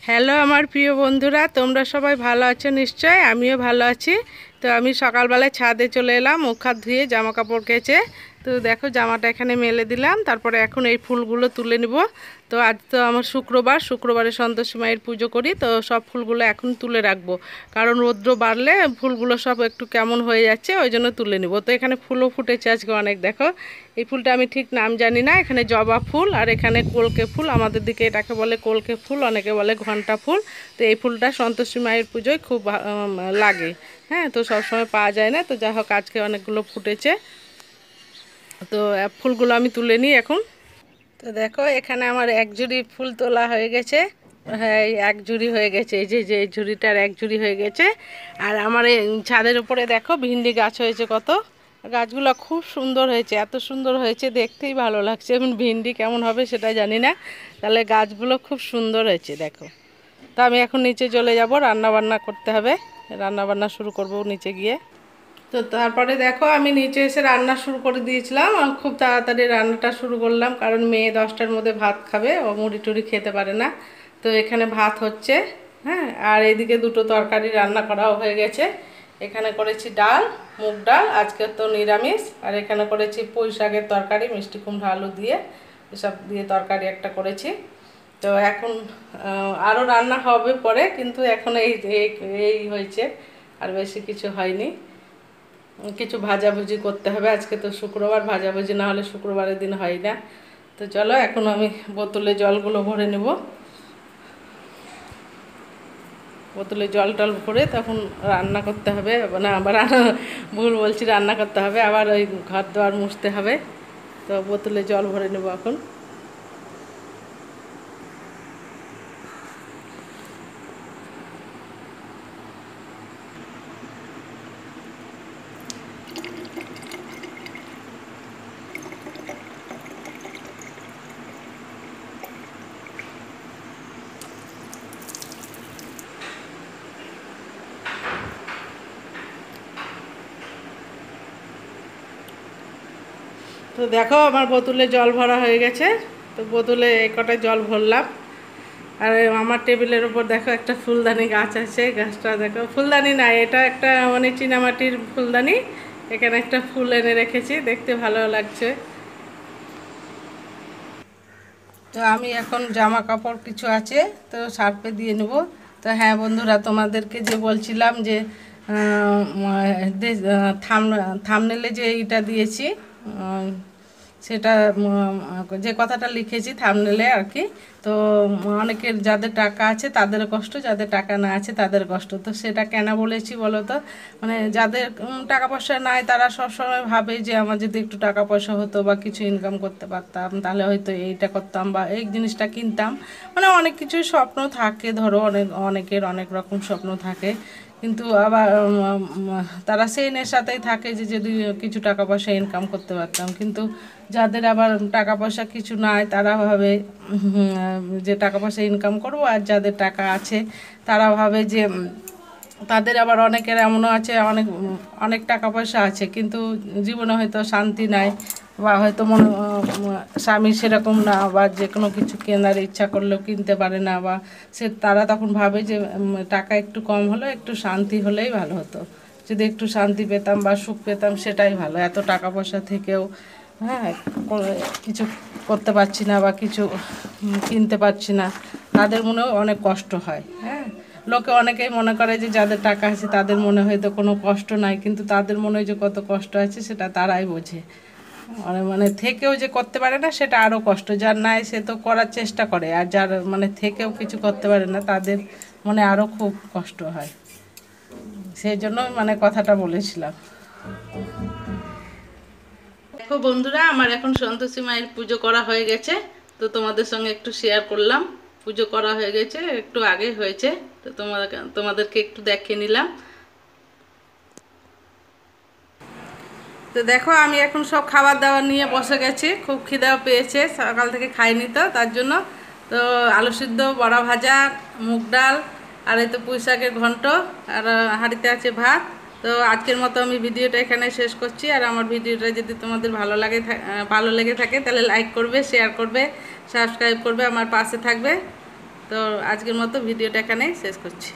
Hello আমার প্রিয় বন্ধুরা, তোমরা সবাই ভালো আছো নিশ্চয়। আমিও ভালো আছি। তো আমি সকালবেলায় ছাদে চলে এলাম, মুখ হাত ধুয়ে জামা কাপড় কেচে। তো দেখো জামাটা এখানে মেলে দিলাম, তারপরে এখন এই ফুলগুলো তুলে নিব। তো আজ তো আমার শুক্রবারে সন্তোষী মায়ের পুজো করি, তো সব ফুলগুলো এখন তুলে রাখবো, কারণ রৌদ্র বাড়লে ফুলগুলো সব একটু কেমন হয়ে যাচ্ছে, ওই জন্য তুলে নিব। তো এখানে ফুলও ফুটেছে আজকে অনেক। দেখো এই ফুলটা আমি ঠিক নাম জানি না, এখানে জবা ফুল আর এখানে কলকে ফুল, আমাদের দিকে এটাকে বলে কলকে ফুল, অনেকে বলে ঘণ্টা ফুল। তো এই ফুলটা সন্তোষী মায়ের পুজোয় খুব লাগে। হ্যাঁ, তো সবসময় পাওয়া যায় না, তো যাই হোক আজকে অনেকগুলো ফুটেছে। তো ফুলগুলো আমি তুলে নিই এখন। তো দেখো এখানে আমার এক ঝুড়ি ফুল তোলা হয়ে গেছে। হ্যাঁ, এই এক ঝুড়ি হয়ে গেছে, এই যে এই ঝুড়িটার এক ঝুড়ি হয়ে গেছে। আর আমার এই ছাদের উপরে দেখো ভিন্ডি গাছ হয়েছে কত। গাছগুলো খুব সুন্দর হয়েছে, এত সুন্দর হয়েছে দেখতেই ভালো লাগছে। এখন ভিন্ডি কেমন হবে সেটা জানি না, তাহলে গাছগুলো খুব সুন্দর হয়েছে দেখো। তো আমি এখন নিচে চলে যাব, রান্না বান্না করতে হবে, রান্না বান্না শুরু করব নিচে গিয়ে। তো তারপরে দেখো আমি নিচে এসে রান্না শুরু করে দিয়েছিলাম, আর খুব তাড়াতাড়ি রান্নাটা শুরু করলাম, কারণ মেয়ে 10টার মধ্যে ভাত খাবে, ও মুড়ি টুড়ি খেতে পারে না। তো এখানে ভাত হচ্ছে। হ্যাঁ, আর এদিকে দুটো তরকারি রান্না করাও হয়ে গেছে। এখানে করেছি ডাল, মুগ ডাল, আজকে তো নিরামিষ। আর এখানে করেছি পুঁই শাকের তরকারি, মিষ্টি কুমড়া আলু দিয়ে, এসব দিয়ে তরকারি একটা করেছি। তো এখন আরও রান্না হবে পরে, কিন্তু এখন এই এই হয়েছে, আর বেশি কিছু হয়নি। কিছু ভাজাভুজি করতে হবে, আজকে তো শুক্রবার, ভাজাভুজি না হলে শুক্রবারের দিন হয় না। তো চলো এখন আমি বোতলে জলগুলো ভরে নেব। বোতলে জল টল ভরে তখন রান্না করতে হবে, না আবার ভুল বলছি, রান্না করতে হবে, আবার ওই ঘর দোয়ার মুছতে হবে। তো বোতলে জল ভরে নেব এখন। তো দেখো আমার বোতলে জল ভরা হয়ে গেছে। তো বোতলে এই কটা জল ভরলাম। আর আমার টেবিলের ওপর দেখো একটা ফুলদানি গাছ আছে, গাছটা দেখো, ফুলদানি না, এটা একটা মানে চীনামাটির ফুলদানি। এখানে একটা ফুল এনে রেখেছি, দেখতে ভালো লাগছে। তো আমি এখন জামা কাপড় কিছু আছে, তো সার্ফে দিয়ে নেব। তো হ্যাঁ বন্ধুরা, তোমাদেরকে যে বলছিলাম যে থামনেলে যে এইটা দিয়েছি, সেটা যে কথাটা লিখেছি থামনেলে আর কি। তো অনেকের যাদের টাকা আছে তাদের কষ্ট, যাদের টাকা না আছে তাদের কষ্ট। তো সেটা কেন বলেছি বলো তো, মানে যাদের টাকা পয়সা নাই তারা সবসময় ভাবে যে আমার যদি একটু টাকা পয়সা হতো বা কিছু ইনকাম করতে পারতাম, তাহলে হয়তো এইটা করতাম বা এই জিনিসটা কিনতাম। মানে অনেক কিছুই স্বপ্ন থাকে, ধরো অনেকের অনেক রকম স্বপ্ন থাকে, কিন্তু আবার তারা সেই নেশাতেই থাকে যে যদি কিছু টাকা পয়সা ইনকাম করতে পারতাম। কিন্তু যাদের আবার টাকা পয়সা কিছু নাই তারা ভাবে যে টাকা পয়সা ইনকাম করব, আর যাদের টাকা আছে তারা ভাবে যে তাদের আবার অনেকের এমনও আছে, অনেক অনেক টাকা পয়সা আছে কিন্তু জীবনে হয়তো শান্তি নাই, বা হয়তো স্বামী সেরকম না, বা যে কোনো কিছু কেনার ইচ্ছা করলেও কিনতে পারে না, বা তারা তখন ভাবে যে টাকা একটু কম হলো, একটু শান্তি হলেই ভালো হতো, যদি একটু শান্তি পেতাম বা সুখ পেতাম সেটাই ভালো, এত টাকা পয়সা থেকেও হ্যাঁ কিছু করতে পারছি না বা কিছু কিনতে পারছি না, তাদের মনেও অনেক কষ্ট হয়। হ্যাঁ, লোকে অনেকেই মনে করে যে যাদের টাকা আছে তাদের মনে হয়তো কোনো কষ্ট নাই, কিন্তু তাদের মনে যে কত কষ্ট আছে সেটা তারাই বোঝে। মানে থেকেও যে করতে পারে না সেটা আরও কষ্ট, যার নাই সে তো করার চেষ্টা করে, আর যার মানে থেকেও কিছু করতে পারে না তাদের মনে আরও খুব কষ্ট হয়। সেই জন্য মানে কথাটা বলেছিলাম। দেখো বন্ধুরা, আমার এখন সন্তোষী মায়ের পুজো করা হয়ে গেছে, তো তোমাদের সঙ্গে একটু শেয়ার করলাম। পুজো করা হয়ে গেছে, একটু আগে হয়েছে, তো তোমাদেরকে একটু দেখিয়ে নিলাম। তো দেখো আমি এখন সব খাবার দাবার নিয়ে বসে গেছি, খুব খিদাও পেয়েছে, সকাল থেকে খাইনি তো তার জন্য। তো আলু সিদ্ধ, বড়া ভাজা, মুগ ডাল, আর এই তো পুঁই শাকের ঘন্ট, আর হাঁড়িতে আছে ভাত। তো আজকের মতো আমি ভিডিওটা এখানে শেষ করছি। আর আমার ভিডিওটা যদি তোমাদের ভালো লেগে থাকে তাহলে লাইক করবে, শেয়ার করবে, সাবস্ক্রাইব করবে, আমার পাশে থাকবে। তো আজকের মতো ভিডিওটা এখানেই শেষ করছি।